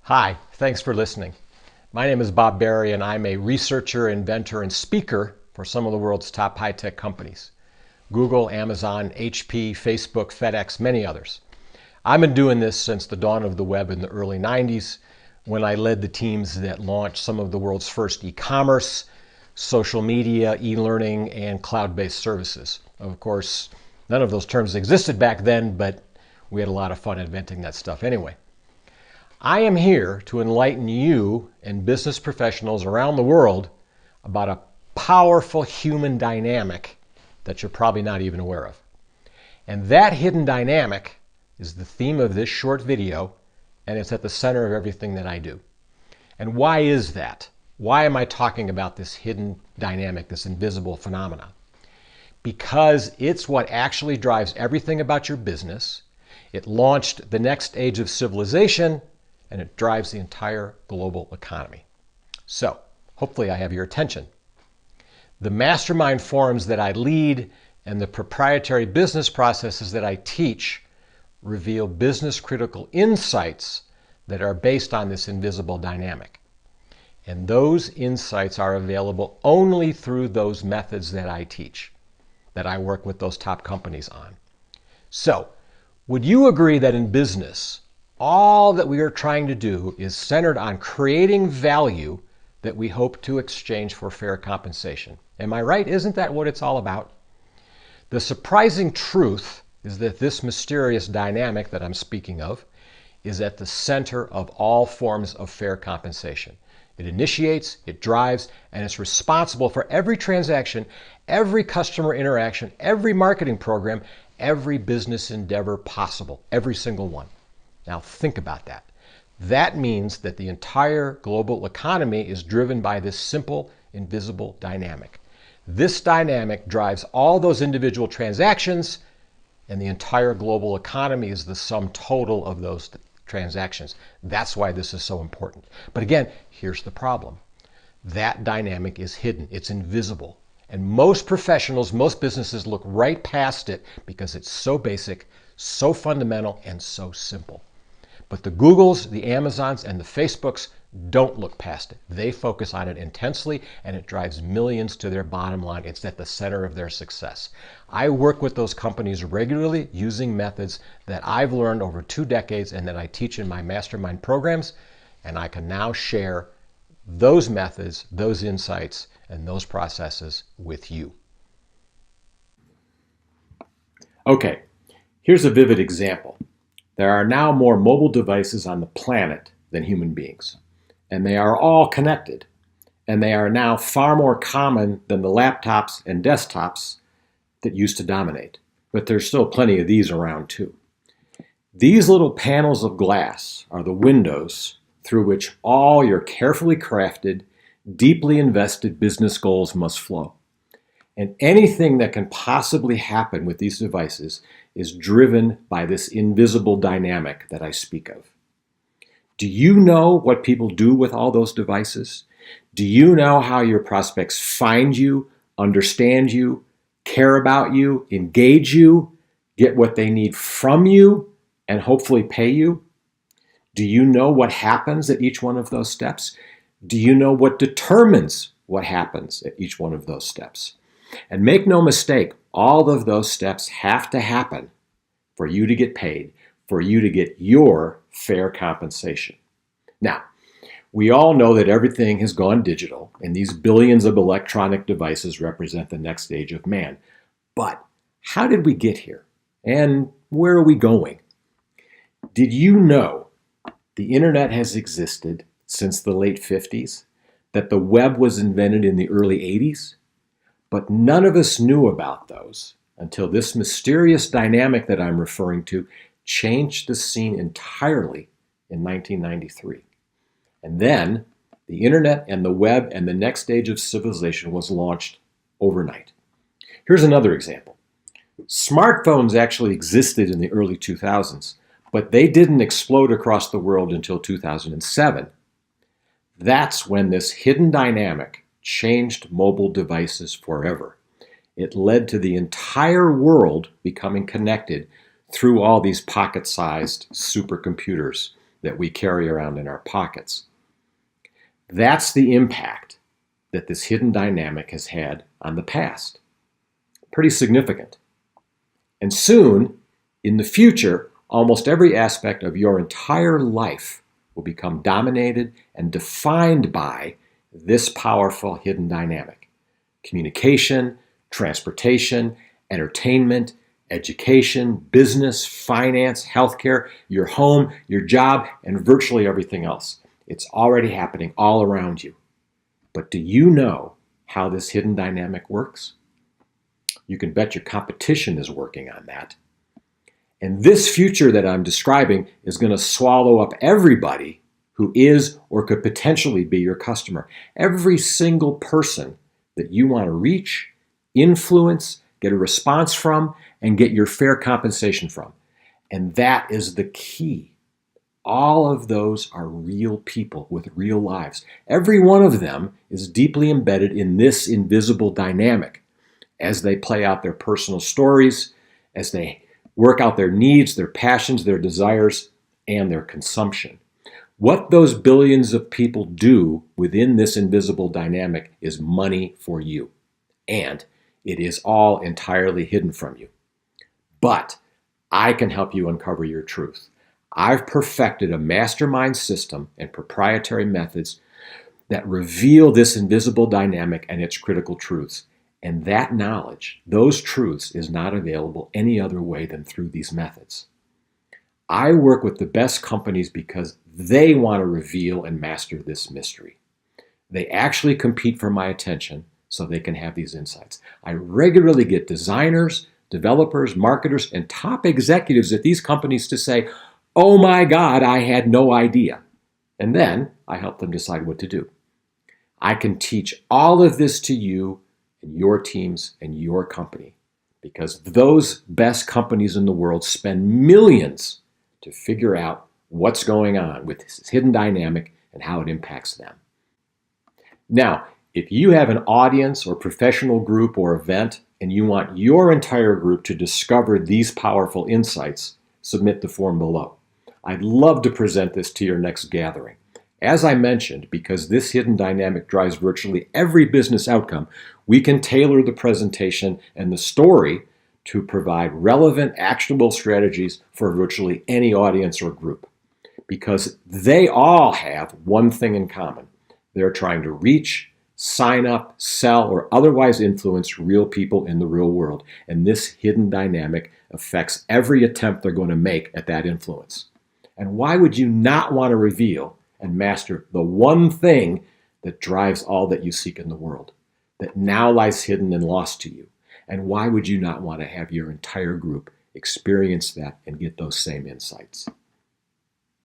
Hi, thanks for listening. My name is Bob Barry, and I'm a researcher, inventor, and speaker for some of the world's top high-tech companies. Google, Amazon, HP, Facebook, FedEx, many others. I've been doing this since the dawn of the web in the early 90s, when I led the teams that launched some of the world's first e-commerce, social media, e-learning, and cloud-based services. Of course, none of those terms existed back then, but we had a lot of fun inventing that stuff anyway. I am here to enlighten you and business professionals around the world about a powerful human dynamic that you're probably not even aware of. And that hidden dynamic is the theme of this short video, and it's at the center of everything that I do. And why is that? Why am I talking about this hidden dynamic, this invisible phenomenon? Because it's what actually drives everything about your business. It launched the next age of civilization, and it drives the entire global economy. So, hopefully I have your attention. The mastermind forums that I lead and the proprietary business processes that I teach reveal business critical insights that are based on this invisible dynamic. And those insights are available only through those methods that I teach, that I work with those top companies on. So, would you agree that in business, all that we are trying to do is centered on creating value that we hope to exchange for fair compensation? Am I right? Isn't that what it's all about? The surprising truth is that this mysterious dynamic that I'm speaking of is at the center of all forms of fair compensation. It initiates, it drives, and it's responsible for every transaction, every customer interaction, every marketing program, every business endeavor possible, every single one. Now think about that. That means that the entire global economy is driven by this simple, invisible dynamic. This dynamic drives all those individual transactions, and the entire global economy is the sum total of those transactions. That's why this is so important. But again, here's the problem. That dynamic is hidden. It's invisible. And most professionals, most businesses look right past it because it's so basic, so fundamental, and so simple. But the Googles, the Amazons, and the Facebooks don't look past it. They focus on it intensely, and it drives millions to their bottom line. It's at the center of their success. I work with those companies regularly using methods that I've learned over 2 decades and that I teach in my mastermind programs, and I can now share those methods, those insights, and those processes with you. Okay, here's a vivid example. There are now more mobile devices on the planet than human beings, and they are all connected, and they are now far more common than the laptops and desktops that used to dominate. But there's still plenty of these around too. These little panels of glass are the windows through which all your carefully crafted, deeply invested business goals must flow. And anything that can possibly happen with these devices is driven by this invisible dynamic that I speak of. Do you know what people do with all those devices? Do you know how your prospects find you, understand you, care about you, engage you, get what they need from you, and hopefully pay you? Do you know what happens at each one of those steps? Do you know what determines what happens at each one of those steps? And make no mistake, all of those steps have to happen for you to get paid, for you to get your fair compensation. Now, we all know that everything has gone digital, and these billions of electronic devices represent the next stage of man. But how did we get here? And where are we going? Did you know the internet has existed since the late 50s? That the web was invented in the early 80s? But none of us knew about those until this mysterious dynamic that I'm referring to changed the scene entirely in 1993. And then the internet and the web and the next stage of civilization was launched overnight. Here's another example. Smartphones actually existed in the early 2000s, but they didn't explode across the world until 2007. That's when this hidden dynamic changed mobile devices forever. It led to the entire world becoming connected through all these pocket-sized supercomputers that we carry around in our pockets. That's the impact that this hidden dynamic has had on the past. Pretty significant. And soon, in the future, almost every aspect of your entire life will become dominated and defined by this powerful hidden dynamic. Communication, transportation, entertainment, education, business, finance, healthcare, your home, your job, and virtually everything else. It's already happening all around you. But do you know how this hidden dynamic works? You can bet your competition is working on that. And this future that I'm describing is going to swallow up everybody who is or could potentially be your customer. Every single person that you want to reach, influence, get a response from, and get your fair compensation from. And that is the key. All of those are real people with real lives. Every one of them is deeply embedded in this invisible dynamic as they play out their personal stories, as they work out their needs, their passions, their desires, and their consumption. What those billions of people do within this invisible dynamic is money for you. And it is all entirely hidden from you. But I can help you uncover your truth. I've perfected a mastermind system and proprietary methods that reveal this invisible dynamic and its critical truths. And that knowledge, those truths, is not available any other way than through these methods. I work with the best companies because they want to reveal and master this mystery. They actually compete for my attention so they can have these insights. I regularly get designers, developers, marketers, and top executives at these companies to say, "Oh my God, I had no idea." And then I help them decide what to do. I can teach all of this to you and your teams and your company because those best companies in the world spend millions to figure out what's going on with this hidden dynamic and how it impacts them. Now, if you have an audience or professional group or event and you want your entire group to discover these powerful insights, submit the form below. I'd love to present this to your next gathering. As I mentioned, because this hidden dynamic drives virtually every business outcome, we can tailor the presentation and the story to provide relevant, actionable strategies for virtually any audience or group. Because they all have one thing in common. They're trying to reach, sign up, sell, or otherwise influence real people in the real world. And this hidden dynamic affects every attempt they're going to make at that influence. And why would you not want to reveal and master the one thing that drives all that you seek in the world, that now lies hidden and lost to you? And why would you not want to have your entire group experience that and get those same insights?